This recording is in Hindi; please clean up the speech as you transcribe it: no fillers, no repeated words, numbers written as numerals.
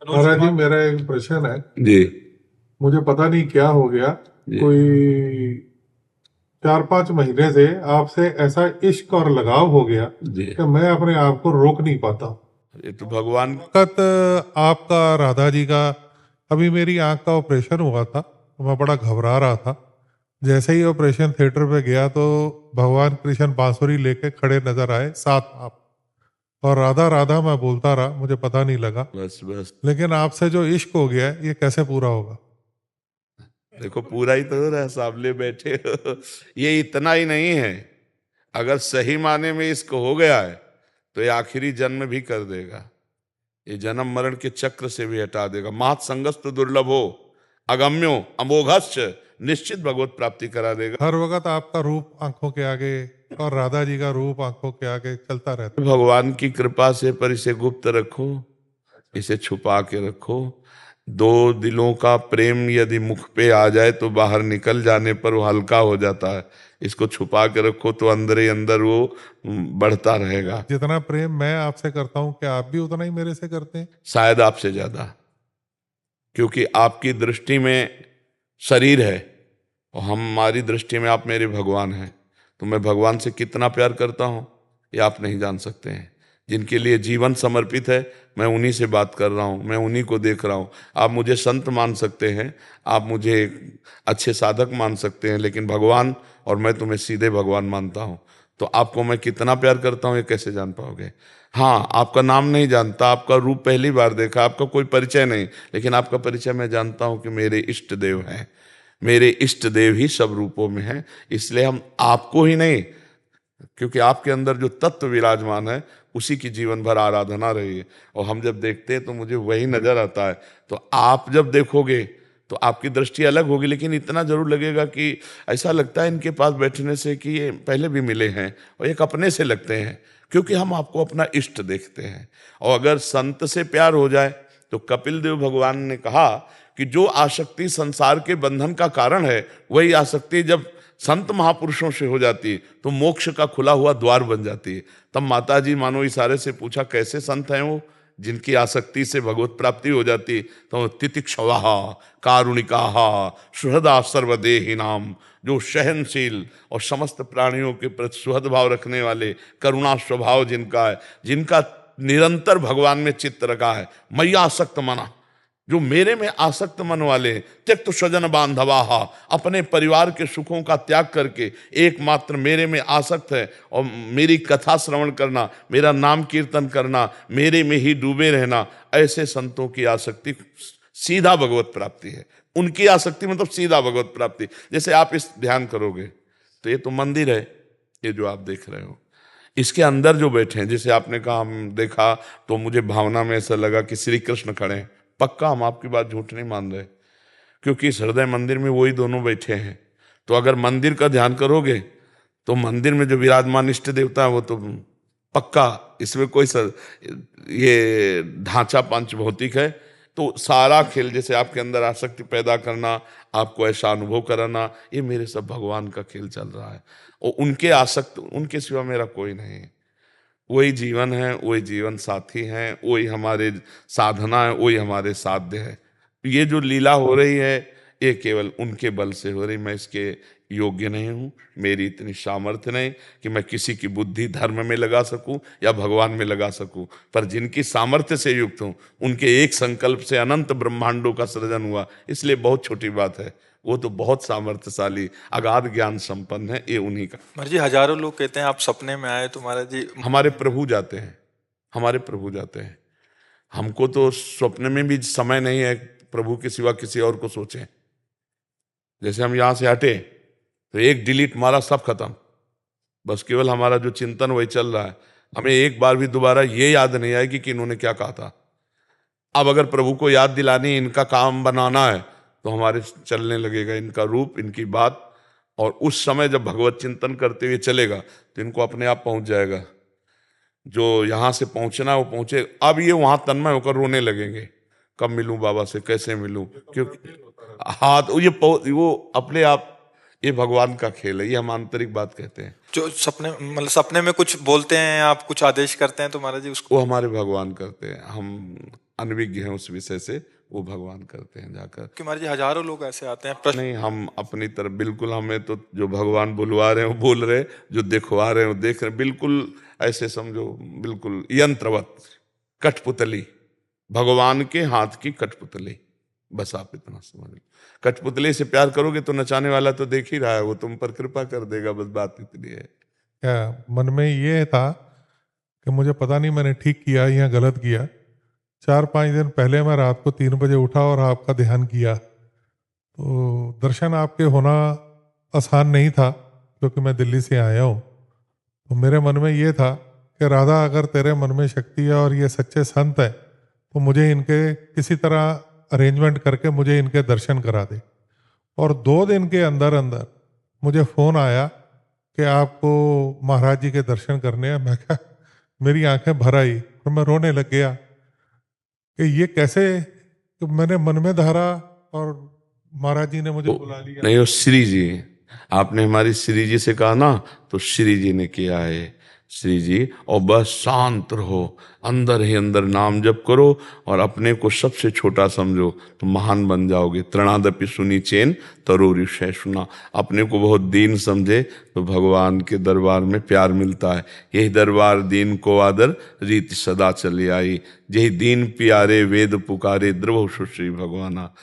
महाराज जी, मेरा एक प्रश्न है। जी मुझे पता नहीं क्या हो गया। जी कोई 4-5 महीने से आपसे ऐसा इश्क और लगाव हो गया जी। कि मैं अपने आप को रोक नहीं पाता। ये तो भगवान। वक्त आपका, राधा जी का, अभी मेरी आंख का ऑपरेशन हुआ था तो मैं बड़ा घबरा रहा था। जैसे ही ऑपरेशन थिएटर पे गया तो भगवान कृष्ण बांसुरी लेके खड़े नजर आए, साथ आप। और राधा राधा मैं बोलता रहा, मुझे पता नहीं लगा। बस बस। लेकिन आपसे जो इश्क हो गया है, ये कैसे पूरा होगा? देखो पूरा ही तो हो रहा है, सामने बैठे हो। ये इतना ही नहीं है, अगर सही माने में इसको हो गया है तो ये आखिरी जन्म भी कर देगा। ये जन्म मरण के चक्र से भी हटा देगा। महत् संगस्त दुर्लभ हो, अगम्यो अमोघश्च, निश्चित भगवत प्राप्ति करा देगा। हर वक्त आपका रूप आंखों के आगे और राधा जी का रूप आंखों के आगे चलता रहता भगवान की कृपा से, पर इसे गुप्त रखो, इसे छुपा के रखो। दो दिलों का प्रेम यदि मुख पे आ जाए तो बाहर निकल जाने पर वो हल्का हो जाता है। इसको छुपा के रखो तो अंदर ही अंदर वो बढ़ता रहेगा। है। जितना प्रेम मैं आपसे करता हूँ, क्या आप भी उतना ही मेरे से करते हैं? शायद आपसे ज्यादा, क्योंकि आपकी दृष्टि में शरीर है और हमारी दृष्टि में आप मेरे भगवान हैं। तो मैं भगवान से कितना प्यार करता हूं ये आप नहीं जान सकते हैं। जिनके लिए जीवन समर्पित है, मैं उन्हीं से बात कर रहा हूं, मैं उन्हीं को देख रहा हूं। आप मुझे संत मान सकते हैं, आप मुझे अच्छे साधक मान सकते हैं, लेकिन भगवान और मैं तुम्हें सीधे भगवान मानता हूं। तो आपको मैं कितना प्यार करता हूं ये कैसे जान पाओगे? हाँ, आपका नाम नहीं जानता, आपका रूप पहली बार देखा, आपका कोई परिचय नहीं, लेकिन आपका परिचय मैं जानता हूं कि मेरे इष्ट देव हैं। मेरे इष्ट देव ही सब रूपों में हैं। इसलिए हम आपको ही नहीं, क्योंकि आपके अंदर जो तत्व विराजमान है उसी की जीवन भर आराधना रही है। और हम जब देखते हैं तो मुझे वही नजर आता है। तो आप जब देखोगे तो आपकी दृष्टि अलग होगी, लेकिन इतना जरूर लगेगा कि ऐसा लगता है इनके पास बैठने से कि ये पहले भी मिले हैं, और एक अपने से लगते हैं, क्योंकि हम आपको अपना इष्ट देखते हैं। और अगर संत से प्यार हो जाए तो कपिल देव भगवान ने कहा कि जो आसक्ति संसार के बंधन का कारण है, वही आसक्ति जब संत महापुरुषों से हो जाती है तो मोक्ष का खुला हुआ द्वार बन जाती है। तब माता जी मानो इशारे से पूछा कैसे संत हैं वो जिनकी आसक्ति से भगवत प्राप्ति हो जाती है? तो तितिक्षवाहा कारुणिकाहा सुहृदा सर्वदेही नाम, जो सहनशील और समस्त प्राणियों के प्रति सुहृद भाव रखने वाले, करुणा स्वभाव जिनका है, जिनका निरंतर भगवान में चित्त रखा है। मैया आसक्त मना, जो मेरे में आसक्त मन वाले, त्यक्त स्वजन बांधवाहा, अपने परिवार के सुखों का त्याग करके एकमात्र मेरे में आसक्त है, और मेरी कथा श्रवण करना, मेरा नाम कीर्तन करना, मेरे में ही डूबे रहना, ऐसे संतों की आसक्ति सीधा भगवत प्राप्ति है। उनकी आसक्ति मतलब सीधा भगवत प्राप्ति। जैसे आप इस ध्यान करोगे तो ये तो मंदिर है, ये जो आप देख रहे हो, इसके अंदर जो बैठे हैं, जैसे आपने कहा हम देखा तो मुझे भावना में ऐसा लगा कि श्री कृष्ण खड़े हैं। पक्का हम आपकी बात झूठ नहीं मान रहे, क्योंकि इस हृदय मंदिर में वही दोनों बैठे हैं। तो अगर मंदिर का ध्यान करोगे तो मंदिर में जो विराजमान इष्ट देवता है वो तो पक्का, इसमें कोई ये ढांचा पंच भौतिक है। तो सारा खेल, जैसे आपके अंदर आसक्ति पैदा करना, आपको ऐसा अनुभव कराना, ये मेरे सब भगवान का खेल चल रहा है। और उनके आसक्त, उनके सिवा मेरा कोई नहीं है। वही जीवन है, वही जीवन साथी हैं, वही हमारे साधना है, वही हमारे साध्य है। ये जो लीला हो रही है ये केवल उनके बल से हो रही। मैं इसके योग्य नहीं हूँ, मेरी इतनी सामर्थ्य नहीं कि मैं किसी की बुद्धि धर्म में लगा सकूं या भगवान में लगा सकूं। पर जिनकी सामर्थ्य से युक्त हूं, उनके एक संकल्प से अनंत ब्रह्मांडों का सृजन हुआ, इसलिए बहुत छोटी बात है। वो तो बहुत सामर्थ्यशाली, अगाध ज्ञान संपन्न है, ये उन्हीं का। महाराज जी, हजारों लोग कहते हैं आप सपने में आए तो महाराज जी। हमारे प्रभु जाते हैं, हमारे प्रभु जाते हैं। हमको तो स्वप्न में भी समय नहीं है प्रभु के सिवा किसी और को सोचें। जैसे हम यहां से हटे तो एक डिलीट मारा, सब खत्म। बस केवल हमारा जो चिंतन वही चल रहा है। हमें एक बार भी दोबारा ये याद नहीं आएगी कि इन्होंने क्या कहा था। अब अगर प्रभु को याद दिलानी, इनका काम बनाना है, तो हमारे चलने लगेगा इनका रूप, इनकी बात। और उस समय जब भगवत चिंतन करते हुए चलेगा तो इनको अपने आप पहुंच जाएगा। जो यहां से पहुंचना वो पहुंचे। अब ये वहां तन्मय होकर रोने लगेंगे, कब मिलूं बाबा से, कैसे मिलूं, क्योंकि हाथ वो अपने आप, ये भगवान का खेल है, ये हम आंतरिक बात कहते हैं। जो सपने मतलब सपने में कुछ बोलते हैं, आप कुछ आदेश करते हैं तो महाराज जी उसको। वो हमारे भगवान करते हैं, हम अनभिज्ञ हैं उस विषय से, वो भगवान करते हैं जाकर। कि महाराज जी हजारों लोग ऐसे आते हैं प्रश्न। नहीं, हम अपनी तरफ बिल्कुल, हमें तो जो भगवान बुलवा रहे हैं वो बोल रहे, जो दिखवा रहे हैं वो देख रहे हैं, बिल्कुल ऐसे समझो, बिल्कुल यंत्रवत, कठपुतली, भगवान के हाथ की कठपुतली, बस आप इतना समझ लो। कठपुतली से प्यार करोगे तो नचाने वाला तो देख ही रहा है, वो तुम पर कृपा कर देगा, बस बात इतनी है। क्या मन में ये था कि मुझे पता नहीं मैंने ठीक किया या गलत किया। 4-5 दिन पहले मैं रात को 3 बजे उठा और आपका ध्यान किया, तो दर्शन आपके होना आसान नहीं था क्योंकि मैं दिल्ली से आया हूँ। तो मेरे मन में ये था कि राधा, अगर तेरे मन में शक्ति है और ये सच्चे संत है तो मुझे इनके किसी तरह अरेंजमेंट करके मुझे इनके दर्शन करा दे। और 2 दिन के अंदर अंदर मुझे फ़ोन आया कि आपको महाराज जी के दर्शन करने हैं। मैं क्या, मेरी आंखें भर आई और मैं रोने लग गया कि ये कैसे, कि मैंने मन में धारा और महाराज जी ने मुझे बुला लिया। नहीं, वो श्री जी, आपने हमारी श्री जी से कहा ना, तो श्री जी ने किया है, श्री जी। और बस शांत रहो, अंदर ही अंदर नाम जप करो और अपने को सबसे छोटा समझो तो महान बन जाओगे। तृणादपि सुनी चेन तरोरी सुना, अपने को बहुत दीन समझे तो भगवान के दरबार में प्यार मिलता है। यही दरबार दीन को आदर रीति सदा चली आई, यही दीन प्यारे वेद पुकारे द्रव सुश्री भगवाना।